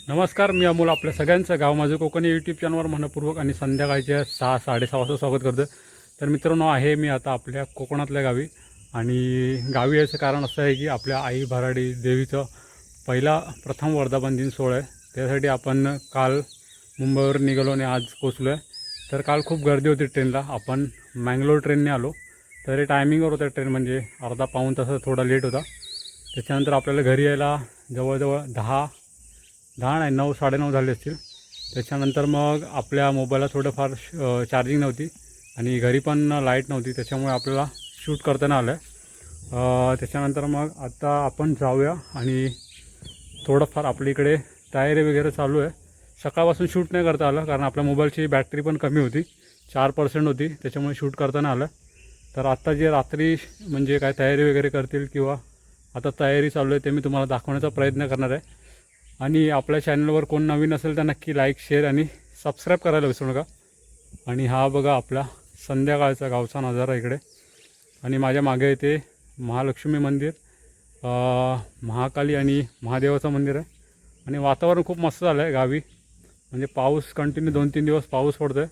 नमस्कार, मी अमोल आपल्या सगळ्यांचं गाव माझं कोकणी यूट्यूब चॅनलवर मनपूर्वक आणि संध्याकाळच्या 6-6:30 वाजता स्वागत करतो. तर मित्रांनो, आहे मी आता आपल्या कोकणातल्या गावी. आणि गावी याचं कारण असं आहे की आपल्या आई भराडी देवीचं प्रथम वर्धापन दिन सोहळा आहे. त्यासाठी आपण काल मुंबईवर निघालो आणि आज पोचलो आहे. तर काल खूप गर्दी होती ट्रेनला. आपण मँगलोर ट्रेनने आलो. तर टायमिंगवर होतं ट्रेन, म्हणजे अर्धा पाऊण तास थोडा लेट होता. त्याच्यानंतर आपल्याला घरी यायला जवळजवळ 10 नाही 9 9:30 झाले असतील. त्याच्यानंतर मग आपल्या मोबाईलला थोडंफार चार्जिंग नव्हती आणि घरी पण लाईट नव्हती, त्याच्यामुळे आपल्याला शूट करताना आलं आहे. त्याच्यानंतर मग आता आपण जाऊया आणि थोडंफार आपल्या इकडे तयारी वगैरे चालू आहे. सकाळपासून शूट नाही करता आलं कारण आपल्या मोबाईलची बॅटरी पण कमी होती, 4% होती, त्याच्यामुळे शूट करताना आलं. तर आत्ता जे रात्री म्हणजे काय तयारी वगैरे करतील किंवा आता तयारी चालू आहे ते मी तुम्हाला दाखवण्याचा प्रयत्न करणार आहे. आणि आपल्या चॅनलवर कोण नवीन असेल तर नक्की लाईक, शेअर आणि सबस्क्राईब करायला विसरू नका. आणि हा बघा आपला संध्याकाळचा गावचा नजारा इकडे. आणि माझ्या मागे येते महालक्ष्मी मंदिर, महाकाली आणि महादेवाचं मंदिर आहे. आणि वातावरण खूप मस्त झालं आहे गावी, म्हणजे पाऊस कंटिन्यू 2-3 दिवस पाऊस पडतो आहे.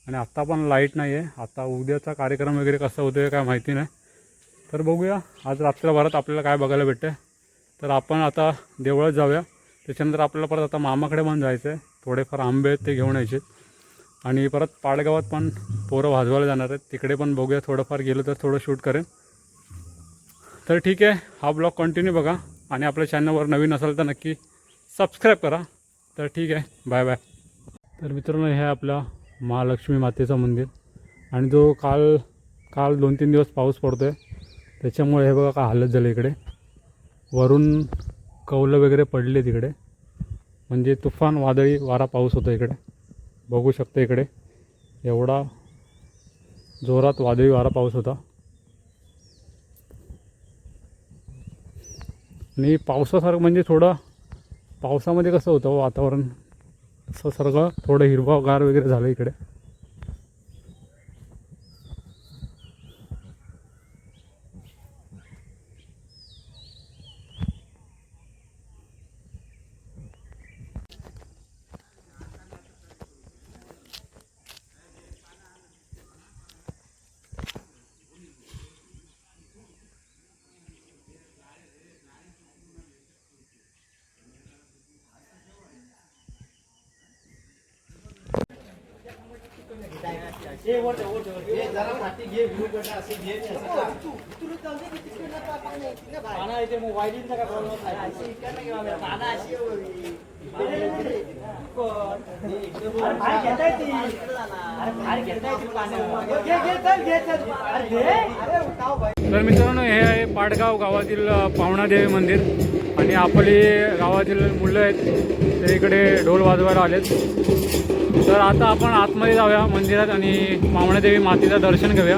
आणि आत्ता पण लाईट नाही आहे. आता उद्याचा कार्यक्रम वगैरे कसा होतो आहे काय माहिती नाही. तर बघूया आज रात्रभरात आपल्याला काय बघायला भेटतं. तर आपण आता देवळात जाऊया. त्याच्यानंतर आपल्याला परत आता मामाकडे पण जायचं आहे. थोडेफार आंबे आहेत ते घेऊन यायचे. आणि परत पाडगावात पण पोरं वाजवायला जाणार आहेत, तिकडे पण बघूया. थोडंफार गेलो तर थोडं शूट करेन. तर ठीक आहे, हा ब्लॉग कंटिन्यू बघा. आणि आपल्या चॅनलवर नवीन असेल तर नक्की सबस्क्राईब करा. तर ठीक आहे, बाय बाय. तर मित्रांनो, हे आहे आपला महालक्ष्मी मातेचं मंदिर. आणि जो काल 2-3 दिवस पाऊस पडतो आहे त्याच्यामुळे हे बघा काय हालत झाली इकडे. वरून कौलं वगैरे पडले तिकडे, म्हणजे तुफान वादळी वारा पाऊस होता इकडे. बघू शकता इकडे एवढा जोरात वादळी वारा पाऊस होता. आणि पावसासारखं म्हणजे थोडं पावसामध्ये कसं होतं वातावरण, असं सगळं थोडं हिरवागार वगैरे झालं इकडे. तर मित्रांनो, हे आहे पाडगाव गावातील पावणादेवी मंदिर. आणि आपली गावातील मुलं आहेत ते इकडे ढोल वाजवायला आलेत. तर आता आपण आतमध्ये जाऊया मंदिरात आणि पावणादेवी मातेचं दर्शन घेऊया.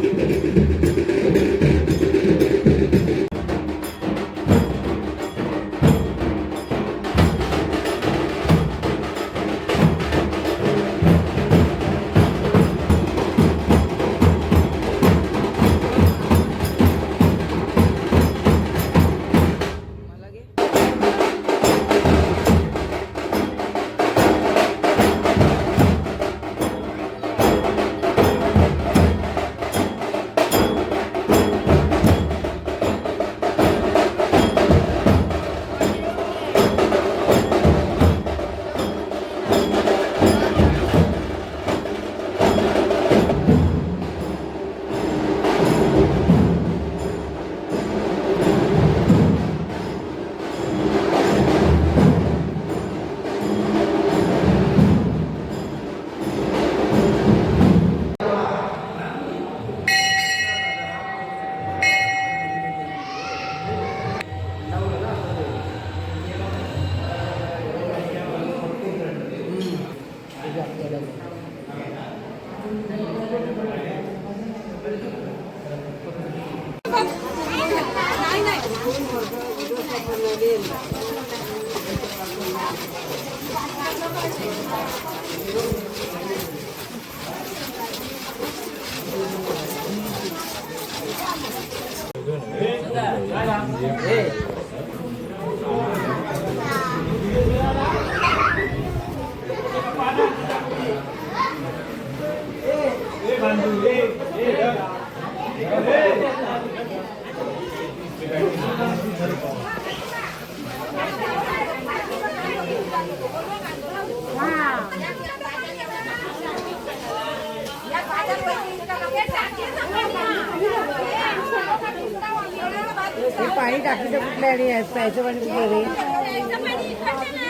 टाकीचं कुठलं आणि प्यायचं पाणी कुठलं रे?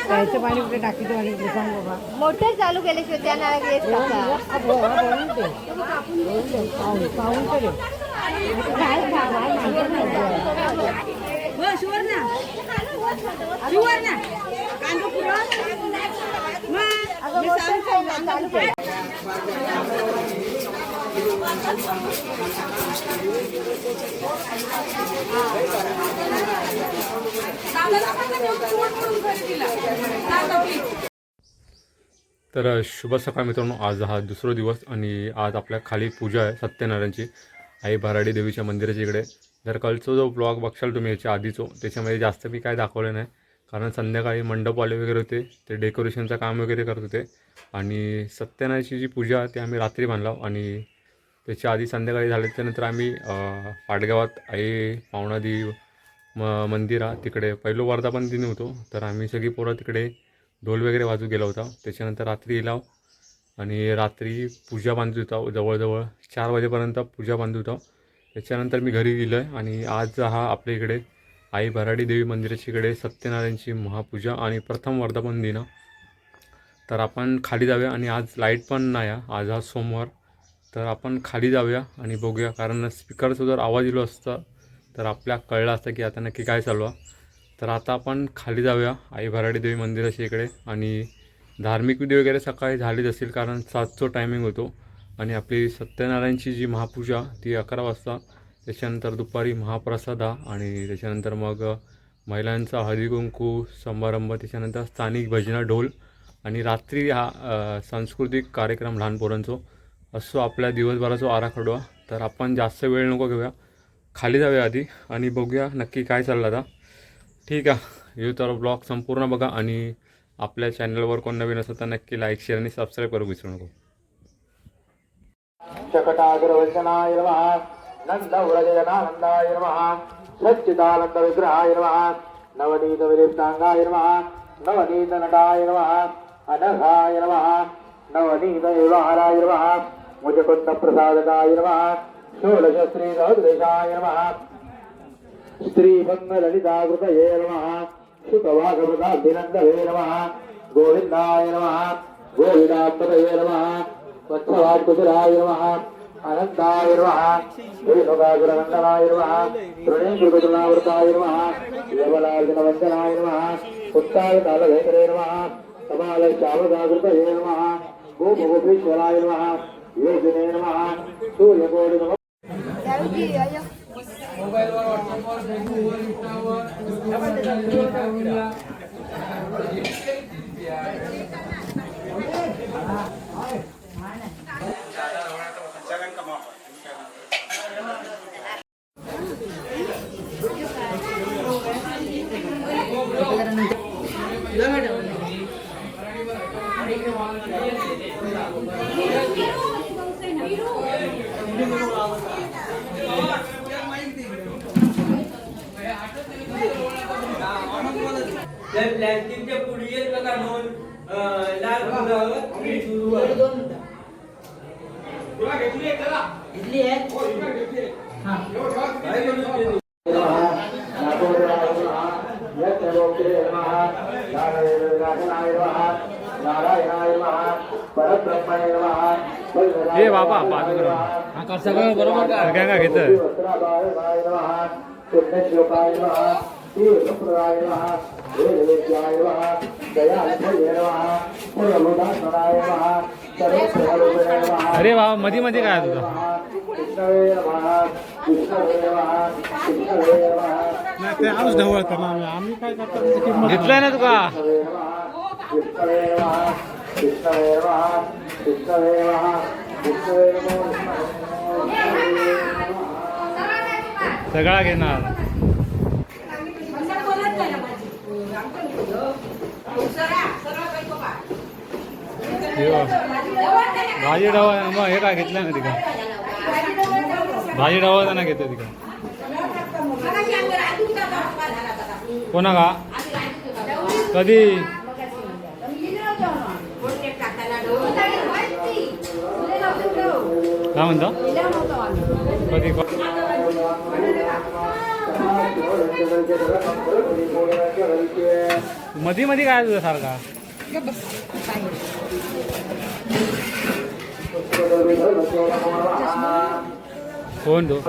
प्यायचं पाणी कुठे टाकीचं पाणी कुठे सांग बाबा. मोटर चालू केल्याशिवाय त्या नावाला येत नव्हता. पाहून तरी तर शुभ सकाळ मित्रांनो. आज हा दुसरा दिवस आणि आज आपल्या खाली पूजा आहे सत्यनारायणची आई भराडी देवीच्या मंदिराच्या इकडे. जर कालचा जो ब्लॉग बघशाल तुम्ही याच्या आधीचो त्याच्यामध्ये जास्त मी काय दाखवलं नाही, कारण संध्याकाळी मंडपवाले वगैरे होते, ते डेकोरेशनचं काम वगैरे करत होते. आणि सत्यनारायणची जी पूजा ती आम्ही रात्री बांधलो आणि त्याच्या आधी संध्याकाळी झाल्याच्यानंतर आम्ही पाडगावात आई पावणादी मंदिरा तिकडे पहिलो वर्धापन दिन होतो, तर आम्ही सगळी पोरं तिकडे ढोल वगैरे वाजू गेला होता. त्याच्यानंतर रात्री इलाव आणि रात्री पूजा बांधत होता, जवळजवळ 4 वाजेपर्यंत पूजा बांधत होता. त्याच्यानंतर मी घरी गेलो आहे आणि आज हा आपल्या इकडे आई भराडी देवी मंदिराच्या इकडे सत्यनारायणची महापूजा आणि प्रथम वर्धापन दिन. तर आपण खाली जाऊया आणि आज लाईट पण नाही आहे, आज हा सोमवार, तर आपण खाली जाऊया आणि बघूया, कारण स्पीकरचा जर आवाज दिलो असता तर आपल्या कळलं असतं की आता नक्की काय चालू आहे. तर आता आपण खाली जाऊया आई भराडी देवी मंदिराच्या इकडे आणि धार्मिक विधी वगैरे सकाळी झालीच असेल, कारण 7चा टायमिंग होतो. आणि आपली सत्यनारायणची जी महापूजा ती 11 वाजता, त्याच्यानंतर दुपारी महाप्रसाद आणि त्याच्यानंतर मग महिलांचा हळदीकुंकू समारंभ, त्याच्यानंतर स्थानिक भजना ढोल आणि रात्री हा सांस्कृतिक कार्यक्रम लहान पोरांचो असो आपल्या दिवसभराचा आराखडा. तर आपण जास्त वेळ नको घेऊया, खाली जाऊया आधी आणि बघूया नक्की काय चाललं आता. ठीक आहे, यू तर ब्लॉग संपूर्ण बघा आणि आपल्या चॅनलवर कोण नवीन असेल तर नक्की लाईक शेअर आणि सबस्क्राईब करू विसरू नको. शकटाग्रवचनाय नमः नन्दव्रजनानन्दाय नमः सच्चिदानन्दविग्रहाय नमः नवनीतविलिप्ताङ्गाय नमः नवनीतनटाय नमः अनघाय नमः नवनीतविवाहाराय नमः मुजकुन्दप्रसादकाय नमः षोडशश्रीसहस्रेशाय नमः स्त्रीभङ्गललिताकृतये नमः शुकवाघवृताभिनन्दवे नमः गोविन्दाय नमः गोविदात्मतये नमः वत्सवाट्कुशलाय नमः अनन्ताय नमः वेणुकासुरनन्दनाय नमः तृणेन्द्रकुटुलावृताय नमः यवलार्जुनवन्दनाय नमः उत्तालकालभेकरे नमः कपालश्यामकाकृतये नमः गोमुखीश्वराय नमः योगिने नमः सूर्यकोटि नमः. प्लॅस्टिकच्या पुडी येत बघा नोन लाल फुलावर सुरू आहे. इथली आहे हां हे बाबा पाच सगळं बरोबर का घेतं. अरे बाबा मध्ये मध्ये काय तुझं ते आऊच ढवळ करणार आम्ही काय करतो घेतलंय ना तुका. सगळा घेणार भाजी डवा मग हे काय घेतलं ना तिका भाजी डवा घेतो तिका कोणा का कधी काय म्हणतो कधी मध्ये मध्ये काय तुझं सारखा कोण तो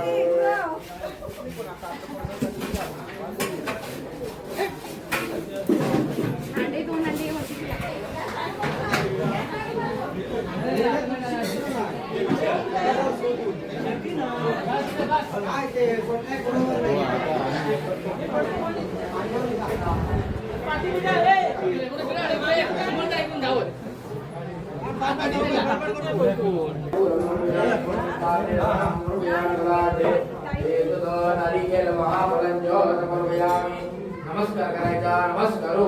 नमस्कार करायचा नमस्कार हो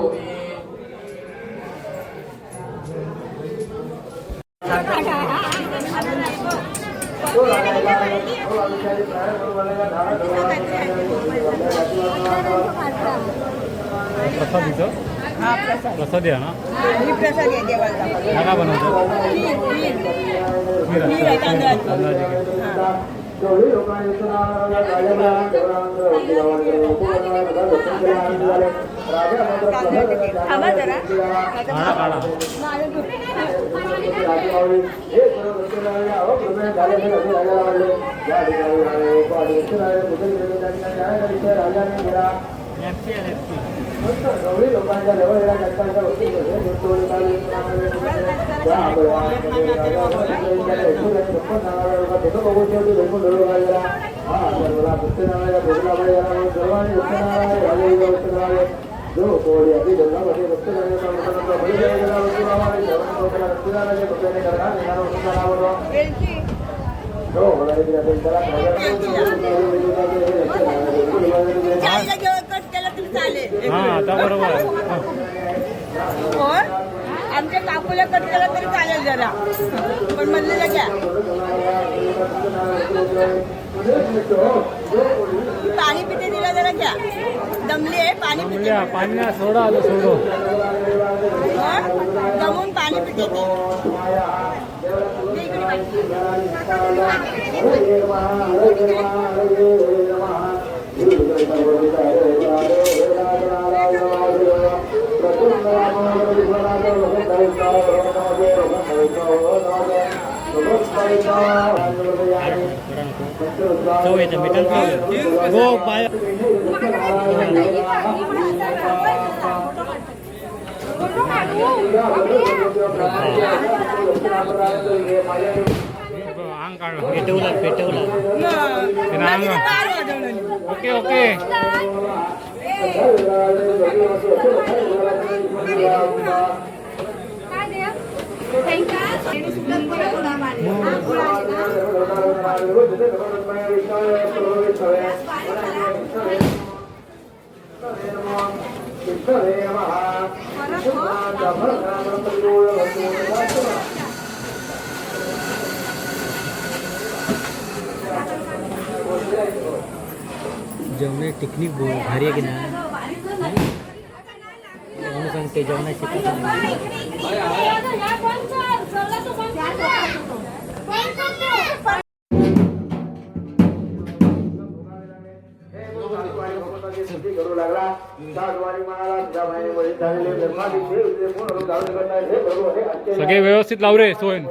प्रसाद इथं प्रसाद आहे ना प्रसाद आहे देवाचा काय बनवतो गवळी लोकांच्या जवळ कष्टांच्या वस्तू जो कोडी अभी जंगलामध्ये वस्तू हा आता बरोबर आहे. आमच्या काकूला कट केला तरी चालेल जरा पण म्हणलेलं घ्या पाणी पिते तिला जरा घ्या दमली आहे पाणी पिते पाणी नाही सोडा आलं सोडो दमून पाणी पिते ती गो पाय अंग काढला पेटवला ओके ओके जेवण टेक्निक भारी आहे की नाही सांगते जेवणाची करू लागला सगळे व्यवस्थित लाव रे सोयन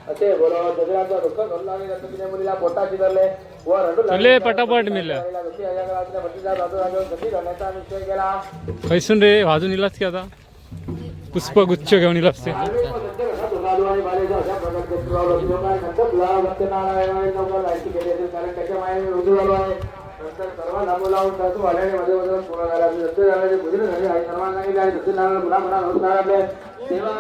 असे बोलो दगडाचा दुःख घडला आणि रत्नगिरी मुलीला पोटा चिरले व रडू चले पटापट मिळल्या निश्चय केला कैसून रे वाजून इलाच की आता पुष्पगुच्छ घेऊन इलाच ते सर्वांना बोलावून वाड्याने मध्ये मध्ये पूर्ण झाला सत्यनारायण भोजन झाले आणि सर्वांना सांगितले आणि सत्यनारायण पुन्हा पुन्हा नमस्कार आपले सेवा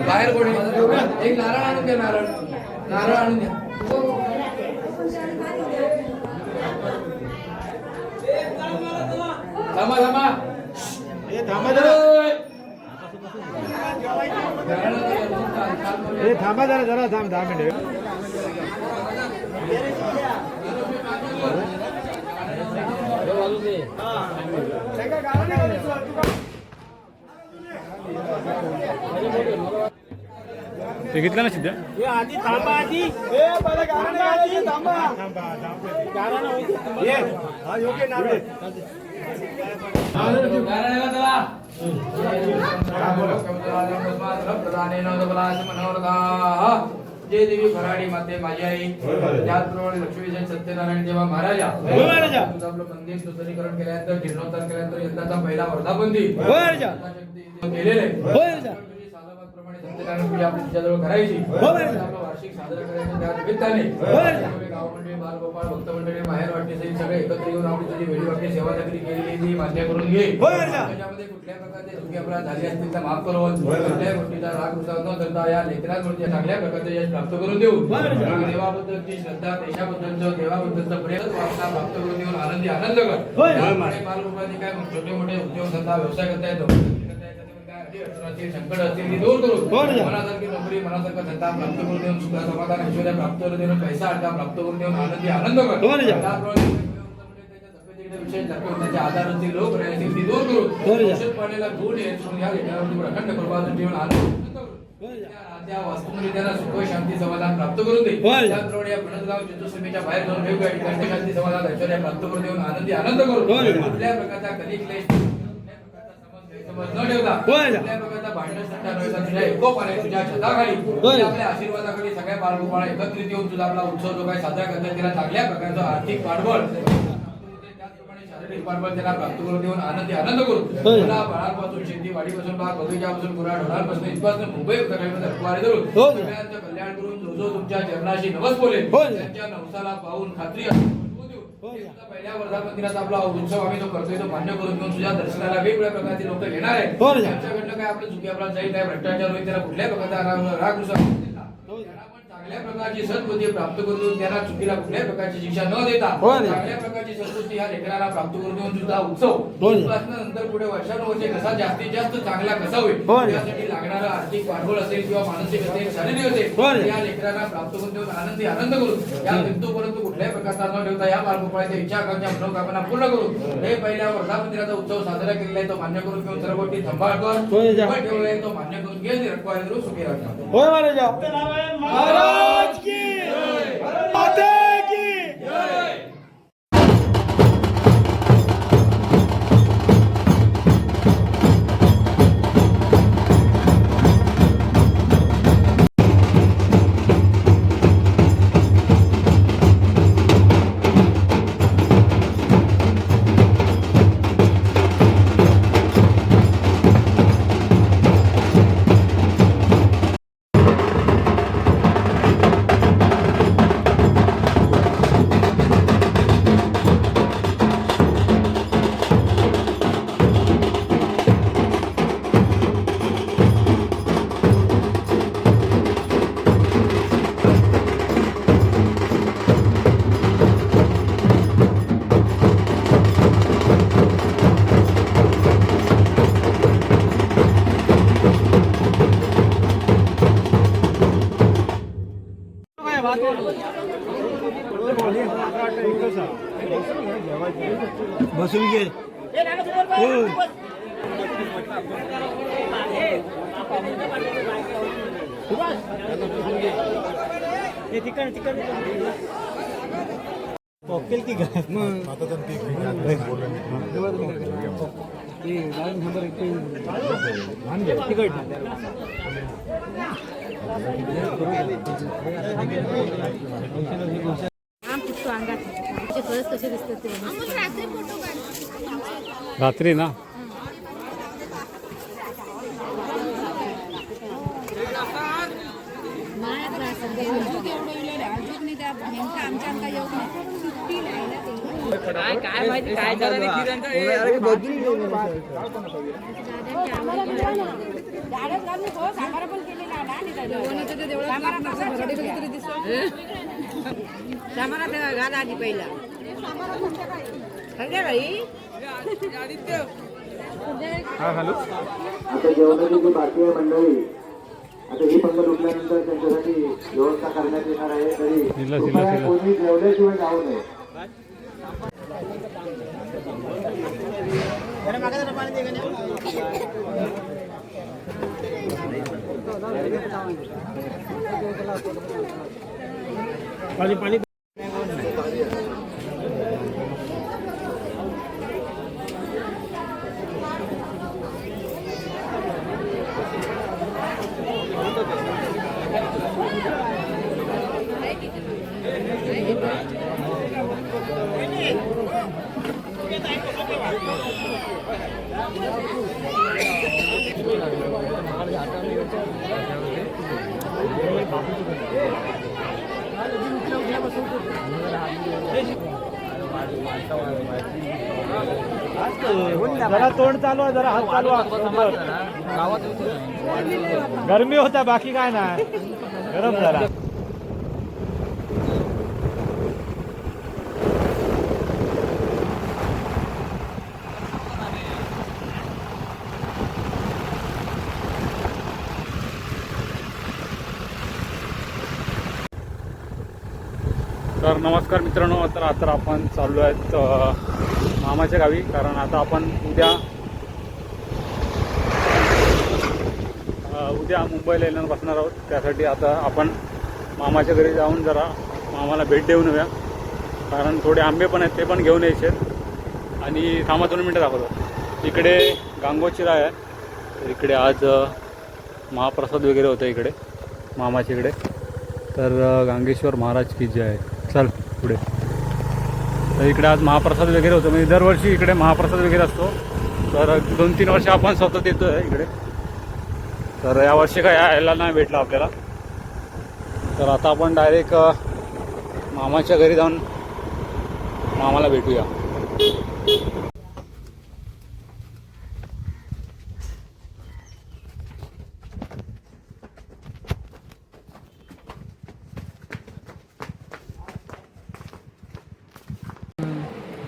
बाहेर कोणी एक नारळ आणून द्या. नारळ आणून द्या. थांबा जरा थांब 10 मिनिट. ते घेतलं ना सिद्ध्या. जय देवी भराडी माते माझी आई त्याचप्रमाणे लक्ष्मीजय सत्यनारायण देवा महाराजा आपलं मंदिर सुंदरीकरण केल्यानंतर जीर्णोद्धार केल्यानंतर यंदाचा पहिला वर्धापन दिन केलेलं आहे. सालाबादप्रमाणे सत्यनारायण पूजा आपली तुझ्याजवळ करायची. आपलं वार्षिक साजरा करायचं त्या निमित्ताने गाव मंडळी बालगोपाळ भक्त मंडळी बाहेर वाटणी सगळे एकत्र येऊन आपली तुझी वेळी वाटणी सेवा चाकरी केलेली ती मान्य करून घे. त्याच्यामध्ये कुठल्या प्रकारचे चुकी अपराध झाले असतील तर माफ करून कुठल्याही गोष्टीचा राग उत्साह न करता या लेखनात चांगल्या प्रकारचे यश प्राप्त करून देऊ. देवाबद्दलची श्रद्धा देशाबद्दलचं देवाबद्दलचं प्रेम वासना प्राप्त करून देऊन आनंदी आनंद कर. बालगोपाळांनी काय छोटे मोठे उद्योग धंदा व्यवसाय करता येतो. संकट असतील ती दूर करून मनासारखी नोकरी मनासारखा धंदा प्राप्त करून देऊन सुख समाधान ऐश्वर्य प्राप्त करून देऊन पैसा अडका प्राप्त करून देऊन आनंदी आनंद कर. त्याच्या आधारातील लोक राहतील ती दूर करून पाण्याला गुण येऊन या लेखनावरती अखंड कृपादून ठेवून आनंद त्या वास्तूमध्ये त्यांना सुख शांती समाधान प्राप्त करून दे. त्याचप्रमाणे या फणसगाव चतुर्समीच्या बाहेर जाऊन वेगवेगळ्या शांती समाधान ऐश्वर्य प्राप्त करून देऊन आनंदी आनंद करू. कुठल्या प्रकारचा कलिक्लेश न ठेवता कुठल्या प्रकारचा भांडण सट्टा न ठेवता तुझ्या एकोपाने तुझ्या छताखाली आपल्या आशीर्वादाखाली सगळ्या बालगोपाळ एकत्रित येऊन तुझा आपला उत्सव जो काही साजरा करतात त्याला चांगल्या प्रकारचं आर्थिक पाठबळ त्याचप्रमाणे शारीरिक पाठबळ त्यांना प्राप्त करून देऊन आनंदी आनंद करू. तुला बाळांपासून शेती वाडीपासून बाग बगीच्यापासून गुरा ढोरांपासून इथपासून मुंबई धरून सगळ्यांचं कल्याण करून जो जो तुमच्या चरणाशी नवस बोले त्यांच्या नवसाला पाहून खात्री पहिल्या वर्धापन दिनाचा आपला उत्सव आम्ही जो करतोय तो मान्य करून घेऊन तुझ्या दर्शनाला वेगवेगळ्या प्रकारचे लोक येणार आहेत. त्यांच्याकडनं काय आपलं चुकी आपला जाईल काय भ्रष्टाचार होईल त्याला कुठल्याही प्रकारचा राग रुसा त्यांना पण चांगल्या प्रकारची सद्बुद्धी प्राप्त करून देऊन त्यांना चुकीला कुठल्याही प्रकारची शिक्षा न देता चांगल्या प्रकारची सद्बुद्धी ह्या लेकराला प्राप्त करून देऊन तुझा उत्सव नंतर पुढे वर्षानुवर्षे कसा जास्तीत जास्त चांगला कसा होईल त्यासाठी लागणारा आर्थिक भांडवल असेल किंवा मानसिक असेल शारीरिक असेल या लेकरांना प्राप्त करून देऊन आनंदी आनंद करून या परंतु कुठल्याही प्रकारचा न ठेवता या बालगोपाळाच्या इच्छा आकांक्षा मनोकामना पूर्ण करून हे पहिल्या वर्धापन दिनाचा उत्सव साजरा केलेला आहे तो मान्य करून घेऊन सर्व गोष्टी सांभाळकर ठेवलाय तो मान्य करून घे रखवायला सुखी राहणार. होय महाराज की माते की बसून घे. पॉकेल की काय मग आता तर कसे दिसतात ते रात्री ना काय माहिती काय झालं गाणं आधी पहिला आता जेवणाची जी बाकी आहे मंडळी आता ही पंगत उठल्यानंतर त्यांच्यासाठी व्यवस्था करण्यात येणार आहे तरी कृपया कोणी जेवल्याशिवाय जाऊ नये. पाणी जरा तोंड चालू आहे जरा हात चालू आहे. गरमी होता बाकी काय नाही गरम झाला. तर नमस्कार मित्रांनो, तर आता आपण चाललो आहेत मामाच्या गावी. कारण आता आपण उद्या मुंबईला येणार बसणार आहोत. त्यासाठी आता आपण मामाच्या घरी जाऊन जरा मामाला भेट देऊन येऊया. कारण थोडे आंबे पण आहेत ते पण घेऊन यायचे आहेत. आणि थांबा 2 मिनटं दाखवतो. इकडे गांगोचिरा आहे, तर इकडे आज महाप्रसाद वगैरे होतं इकडे मामाच्या इकडे. तर गांगेश्वर महाराज की जय. चल पुढे. तर इकडे आज महाप्रसाद वगैरे होतो. म्हणजे दरवर्षी इकडे महाप्रसाद वगैरे असतो. तर 2-3 वर्ष आपण स्वतः येतो आहे इकडे. तर यावर्षी काय यायला नाही भेटलं आपल्याला. तर आता आपण डायरेक्ट मामाच्या घरी जाऊन मामाला भेटूया.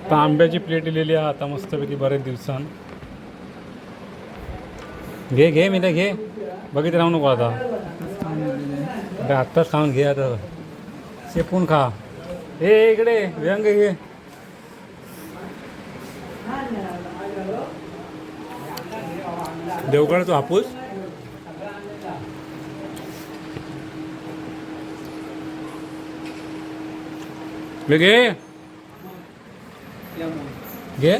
आता आंब्याची प्लेट दिलेली आहे आता मस्तपैकी बरेच दिवसांत. घे घे मी नाही घे बघित राहू नको आता. अरे आत्ताच खाऊन घे आता शेपून खा. हे इकडे व्यंग घे. देवगडचा हापूस घे घे.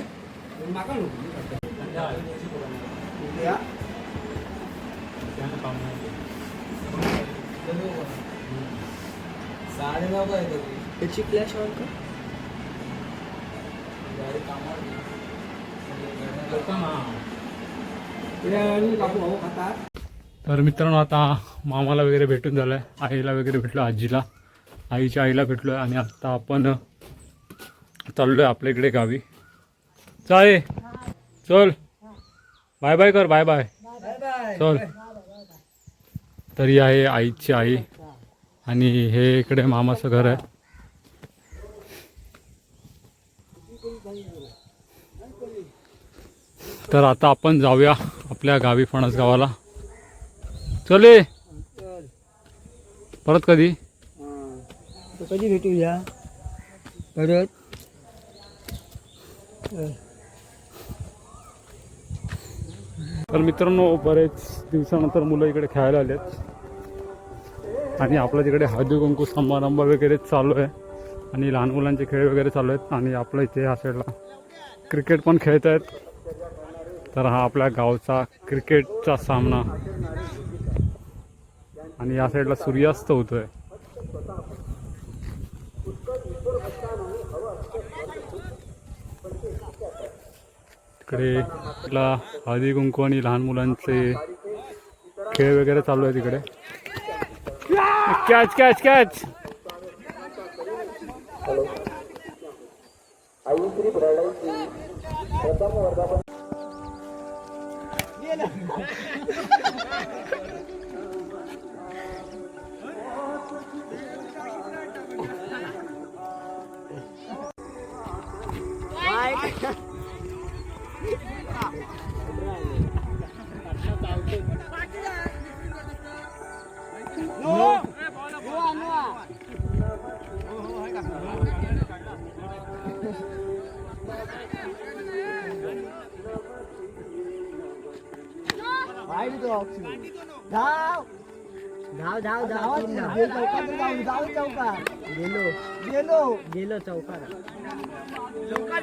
तर मित्रांनो आता मामाला वगैरे भेटून झालं आहे. आईला वगैरे भेटलो, आजीला आईच्या आईला भेटलो आहे आणि आता आपण चाललो आहे आपल्या इकडे गावी. चाय चल बाय बाय कर बाय बाय चल. तरी आहे आईची आई आणि हे इकडे मामाचं घर आहे. तर आता आपण जाऊया आपल्या गावी फणस गावाला. चले परत कधी कधी भेटूया परत. तर मित्रांनो बरेच दिवसानंतर मुलं इकडे खेळायला आलेत आणि आपल्या तिकडे हळदी कुंकू समारंभ वगैरे चालू आहे आणि लहान मुलांचे खेळ वगैरे चालू आहेत आणि आपल्या इथे ह्या साईडला क्रिकेट पण खेळत आहेत. तर हा आपल्या गावचा क्रिकेटचा सामना आणि या साईडला सूर्यास्त होतोय. तिकडे हळदी कुंकू आणि लहान मुलांचे खेळ वगैरे चालू आहे तिकडे. Catch catch catch. धाव धाव धाव धाव चौकार गेलो गेलो गेलो चौकार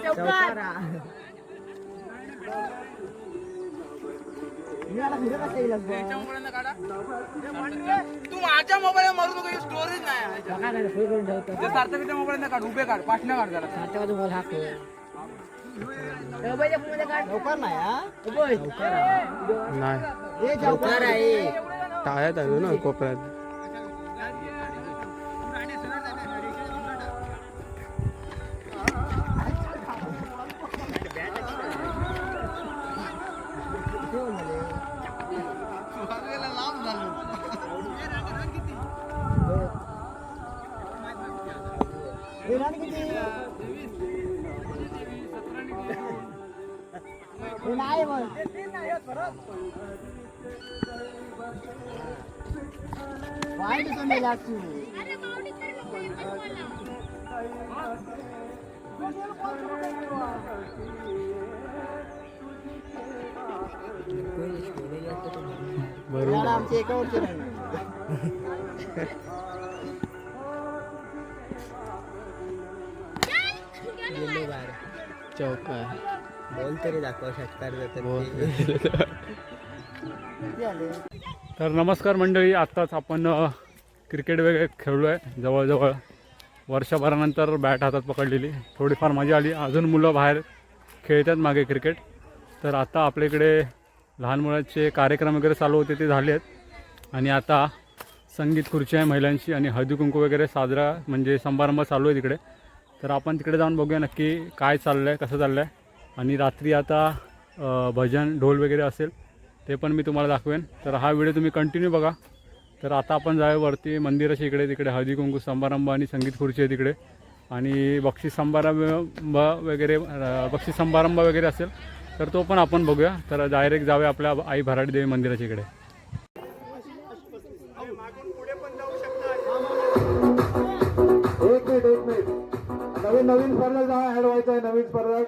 चौकारा. तू माझ्या मोबाईल मारू नको स्टोरेज नाही. सार्थकच्या मोबाईल काढ उभे काढ पाठण्या काढ जरा. चौकार आहे टाळ्यात आलो ना कोपऱ्यात. नाही वाईट तुम्ही लागतो. बरोबर आमच्या एकावरचे चौका बोल तरी दाखवा षटकार तर नमस्कार मंडळी. आत्ताच आपण क्रिकेट वगैरे खेळलो आहे. जवळजवळ वर्षभरानंतर बॅट हातात पकडलेली. थोडीफार मजा आली. अजून मुलं बाहेर खेळतात मागे क्रिकेट. तर आता आपल्याकडे लहान मुलांचे कार्यक्रम वगैरे चालू होते ते झाले आहेत आणि आता संगीत खुर्ची आहे महिलांची आणि हळदी कुंकू वगैरे साजरा म्हणजे समारंभ चालू आहे तिकडे. तर आपण तिकडे जाऊन बघूया नक्की काय चाललं आहे, कसं चाललं आहे. आणि रात्री आता भजन ढोल वगैरे असेल ते पण मी तुम्हाला दाखवेन. तर हा व्हिडिओ तुम्ही कंटिन्यू बघा. तर आता आपण जाऊया वरती मंदिराच्या इकडे. तिकडे हळदी कुंकू समारंभ आणि संगीत खुर्ची आहे तिकडे. आणि बक्षीस समारंभ वगैरे असेल तर तो पण आपण बघूया. तर डायरेक्ट जाऊया आपल्या आई भराडी देवी मंदिराच्या इकडे. एक मिनिट नवीन स्पर्धक जावा ऍड व्हायचं आहे. नवीन स्पर्धक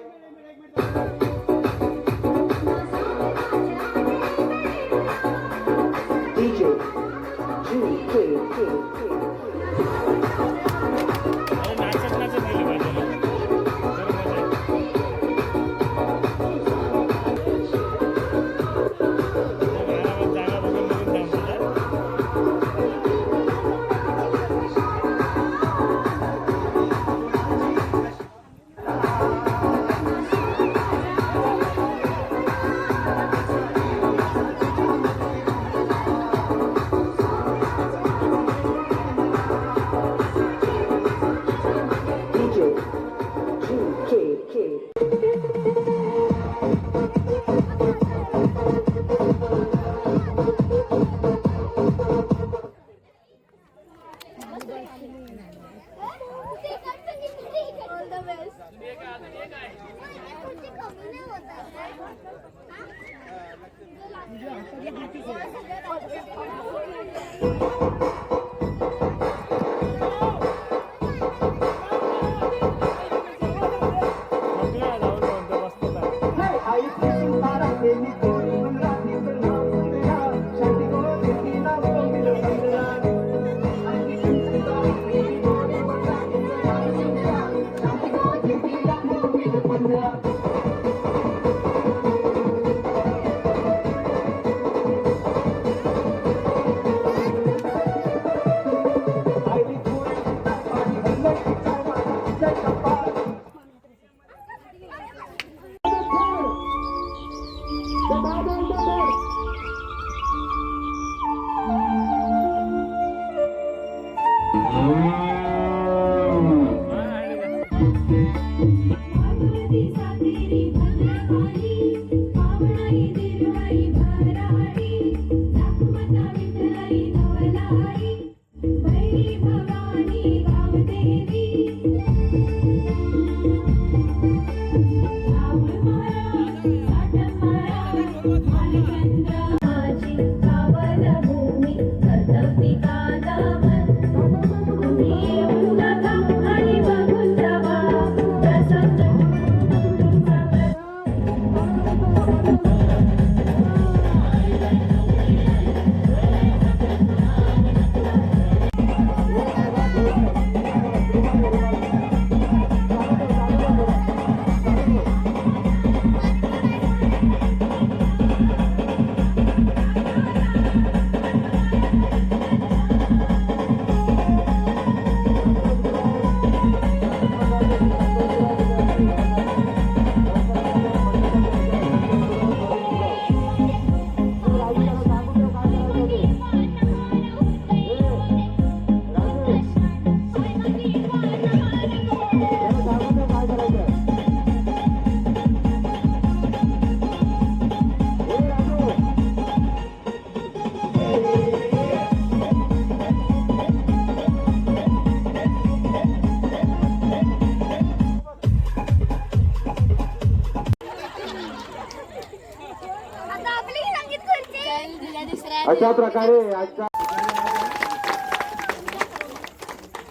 अशा प्रकारे आजचा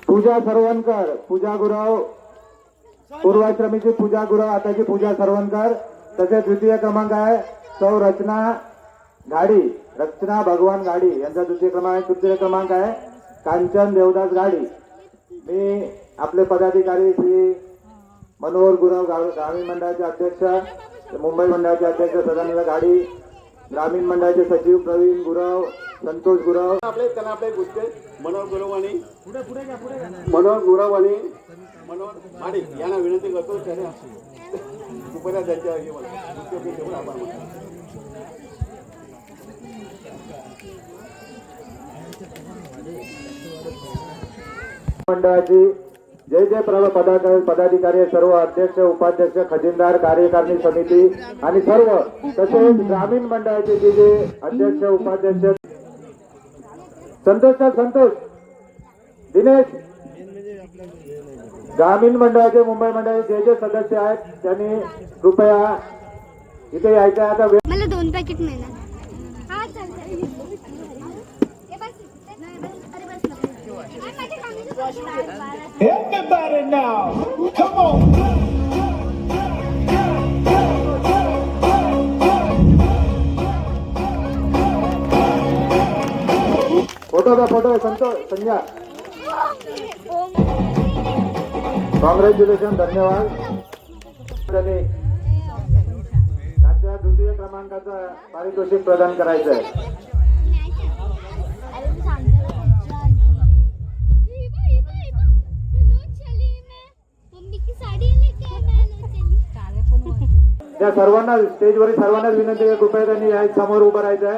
पूजा सरवणकर, पूजा गुरव, पूर्वाश्रमीची पूजा गुरव, आताची पूजा सरवणकर. तसेच द्वितीय क्रमांक आहे सौ रचना घाडी, रचना भगवान घाडी यांचा द्वितीय क्रमांक. तृतीय क्रमांक आहे कांचन देवदास घाडी. मी आपले पदाधिकारी श्री मनोहर गुरव, ग्रामीण मंडळाचे अध्यक्ष, मुंबई मंडळाचे अध्यक्ष सदानंद घाडी, ग्रामीण मंडळाचे सचिव प्रवीण गुरव, संतोष गुरव, त्यांना आपले गुस्ते मनोहर गुरव आणि मनोहर घाडी यांना विनंती करतो. त्याने कृपया त्यांच्या मंडळाची जे जे पदाधिकारी सर्व अध्यक्ष उपाध्यक्ष खजिनदार कार्यकारिणी समिती आणि सर्व तसेच ग्रामीण मंडळाचे जे जे अध्यक्ष उपाध्यक्ष संतोष दिनेश ग्रामीण मंडळाचे मुंबई मंडळाचे जे जे सदस्य आहेत त्यांनी कृपया इथे यायचं आहे. आता मला 2 पॅकेट मिळणार. हा चालतंय. हे बस. नाही बस. अरे बस नको. काय माझ्या कामाचं Everybody now, come on. Photo Santosh Sanjay congratulation धन्यवाद. त्यांनी त्यांच्या द्वितीय क्रमांकाचं पारितोषिक प्रदान करायचं आहे. त्या सर्वांना स्टेजवरील सर्वांनाच विनंती आहे कृपया त्यांनी या समोर उभं राहायचं आहे.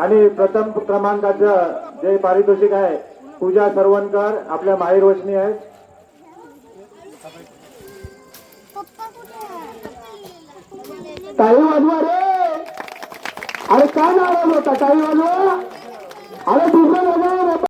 आणि प्रथम क्रमांकाचं जे पारितोषिक आहे पूजा सरवणकर आपल्या माहेर वचनी आहे. टाळी वाजवा रे. अरे काय नाराज होता टाळी वाजवा. अरे दुसरं वाजवा.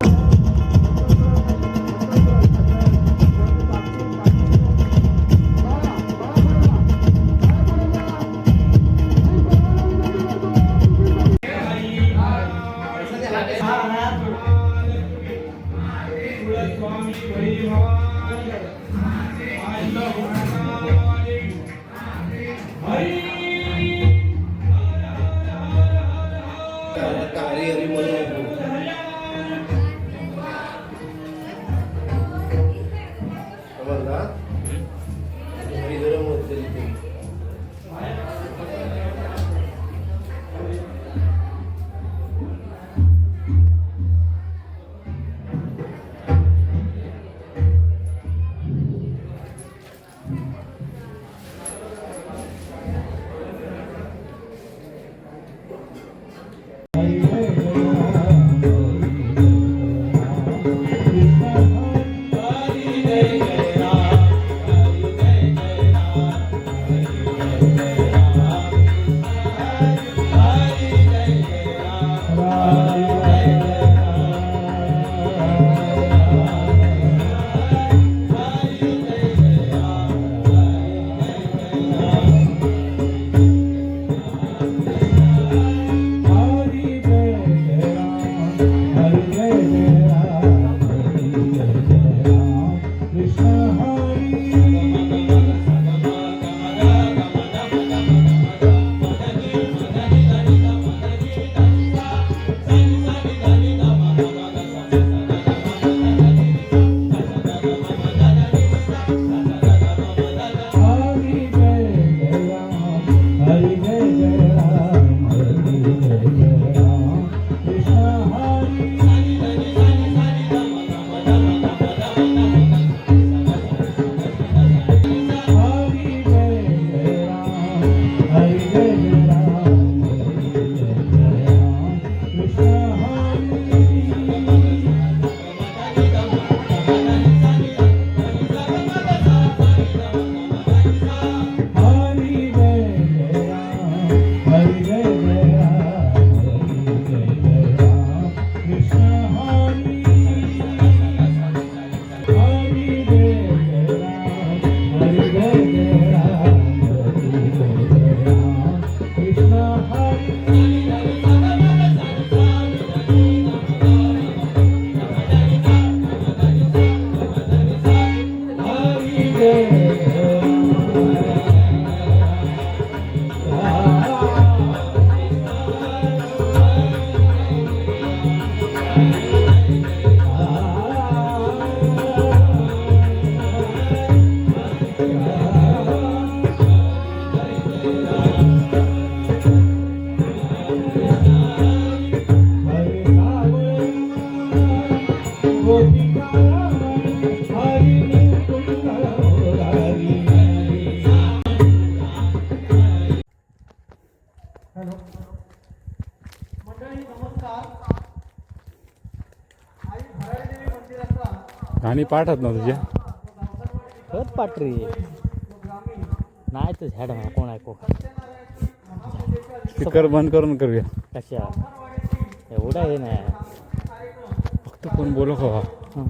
गाणी पाठत ना तुझ्या खत पाटरी नाही तर झाड मला कोण ऐकू स्पीकर बंद करून करूया. कशा एवढा हे नाही फक्त कोण बोलू का हं.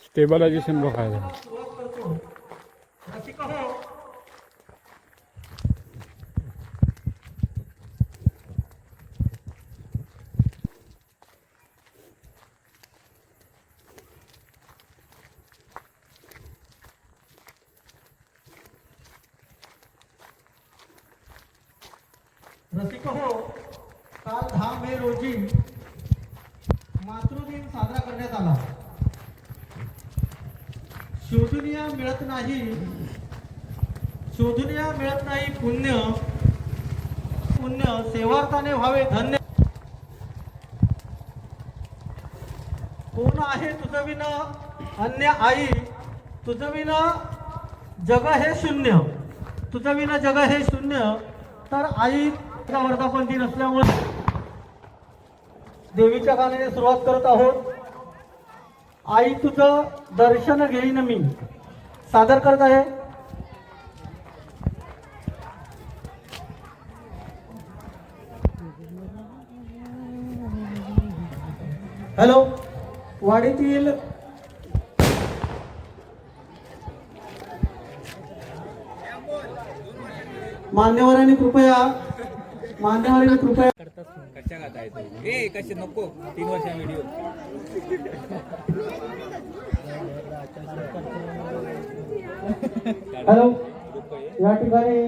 स्टेबलायझेशन बघायला रसिक हो, काल 10 मे रोजी मातृदिन साजरा करण्यात आला. शोधूनिया मिळत नाही पुण्य सेवार्थाने व्हावे धन्य. कोण आहे तुझं विन अन्य आई, तुझं विन जग हे शून्य, तुझं विन जग हे शून्य. तर आई वर्धापन दिन असल्यामुळे देवीच्या गाण्याने सुरुवात करत आहोत. आई तुझं दर्शन घेईन मी सादर करत आहे. हॅलो, वाडीतील मान्यवरांनी कृपया कसे नको 3 वर्षा व्हिडिओ हॅलो या ठिकाणी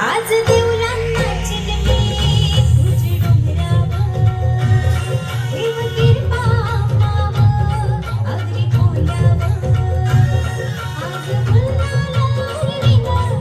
आज देवलांना चिलमी तुझी डोंगरावर देव कृपा माव अगदी खोल्यावर आज फुलाला हिरवीगार.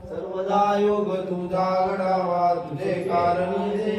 सर्वदा योग तुझा घडावा तुझे कारणी दे